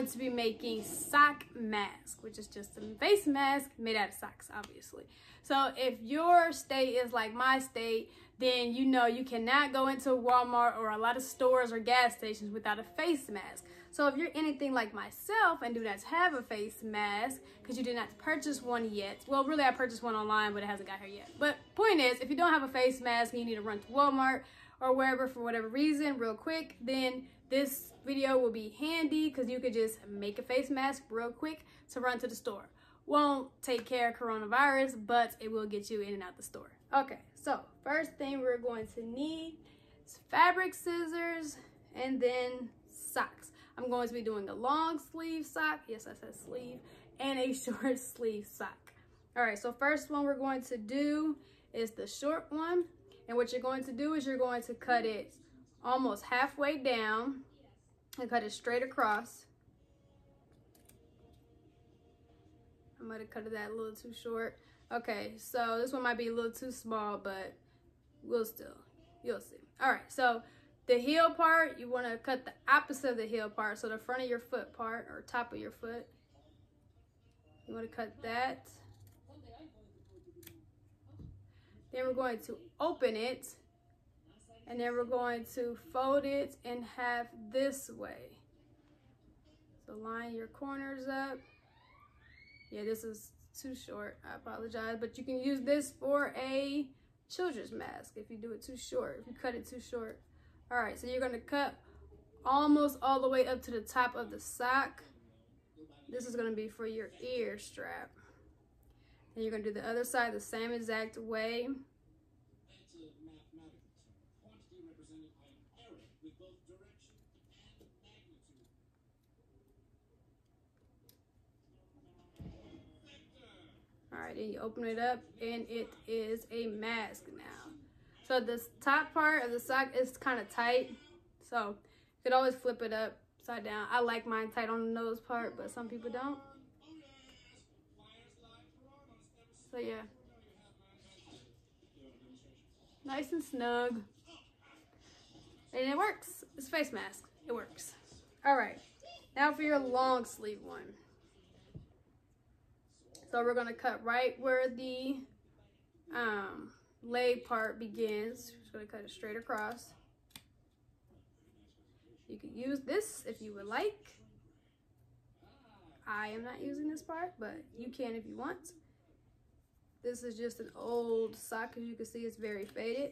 going to be making sock mask, which is just a face mask made out of socks, obviously. So if your state is like my state, then you know you cannot go into Walmart or a lot of stores or gas stations without a face mask. So if you're anything like myself and do not have a face mask because you did not purchase one yet, well, really I purchased one online, but it hasn't got here yet. But point is, if you don't have a face mask and you need to run to Walmart or wherever for whatever reason real quick, then this video will be handy because you could just make a face mask real quick to run to the store. Won't take care of coronavirus, but it will get you in and out the store. Okay, so first thing we're going to need is fabric scissors and then socks. I'm going to be doing a long sleeve sock, yes I said sleeve, and a short sleeve sock. All right, so first one we're going to do is the short one, and what you're going to do is you're going to cut it almost halfway down and cut it straight across. I might have cut that a little too short. Okay, so this one might be a little too small, but you'll see. All right, so the heel part, you want to cut the opposite of the heel part, so the front of your foot part or top of your foot. You want to cut that. Then we're going to open it, and then we're going to fold it in half this way. So line your corners up. Yeah, this is too short, I apologize, but you can use this for a children's mask if you do it too short, if you cut it too short. All right, so you're gonna cut almost all the way up to the top of the sock. This is gonna be for your ear strap. And you're gonna do the other side the same exact way. All right, then you open it up and it is a mask now. So this top part of the sock is kind of tight, so you could always flip it upside down. I like mine tight on the nose part, but some people don't. So yeah, nice and snug, and it works. It's a face mask, it works. All right, now for your long sleeve one. So we're gonna cut right where the leg part begins. Just gonna cut it straight across. You can use this if you would like. I am not using this part, but you can if you want. This is just an old sock, as you can see it's very faded.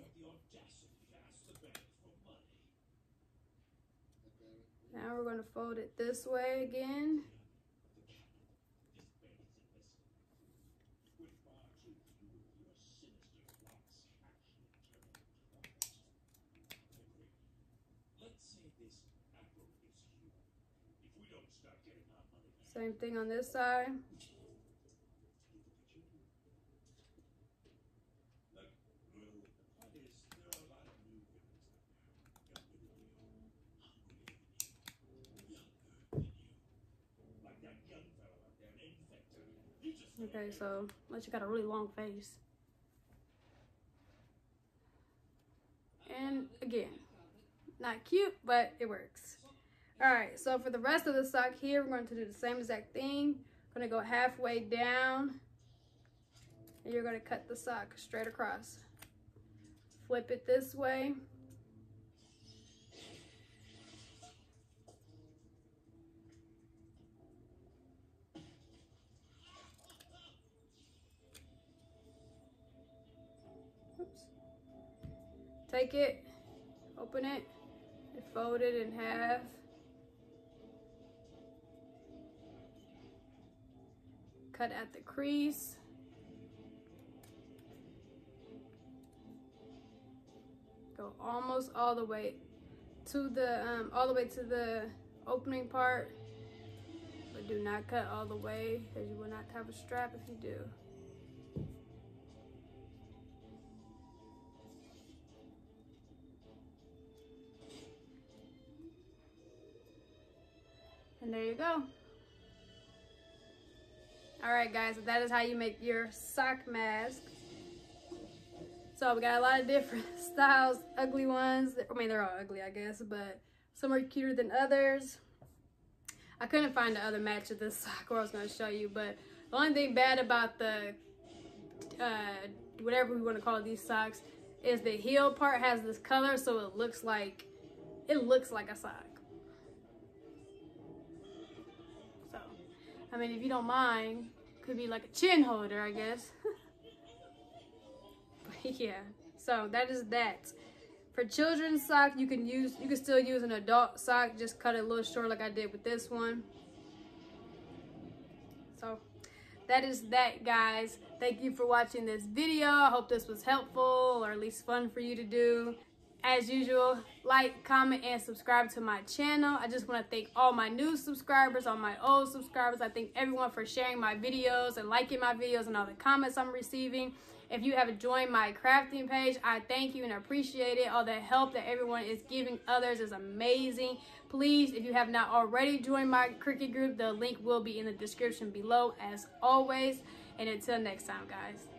Now we're gonna fold it this way again. Same thing on this side. Okay, so unless you got a really long face. And again, not cute, but it works. All right, so for the rest of the sock here, we're going to do the same exact thing. Going to go halfway down, and you're going to cut the sock straight across. Flip it this way. Oops. Take it, open it, and fold it in half. Cut at the crease. Go almost all the way to the opening part, but do not cut all the way because you will not have a strap if you do. And there you go. All right, guys, so that is how you make your sock mask. So we got a lot of different styles, ugly ones. I mean, they're all ugly, I guess, but some are cuter than others. I couldn't find the other match of this sock where I was going to show you, but the only thing bad about the whatever we want to call these socks is the heel part has this color, so it looks like a sock. So I mean, if you don't mind, could be like a chin holder, I guess. But yeah, so that is that. For children's sock, you can still use an adult sock, just cut it a little short like I did with this one. So that is that, guys. Thank you for watching this video. I hope this was helpful, or at least fun for you to do. As usual, like, comment, and subscribe to my channel. I just want to thank all my new subscribers, all my old subscribers. I thank everyone for sharing my videos and liking my videos and all the comments I'm receiving. If you haven't joined my crafting page, I thank you and appreciate it. All the help that everyone is giving others is amazing. Please, if you have not already joined my Cricut group, the link will be in the description below as always. And until next time, guys.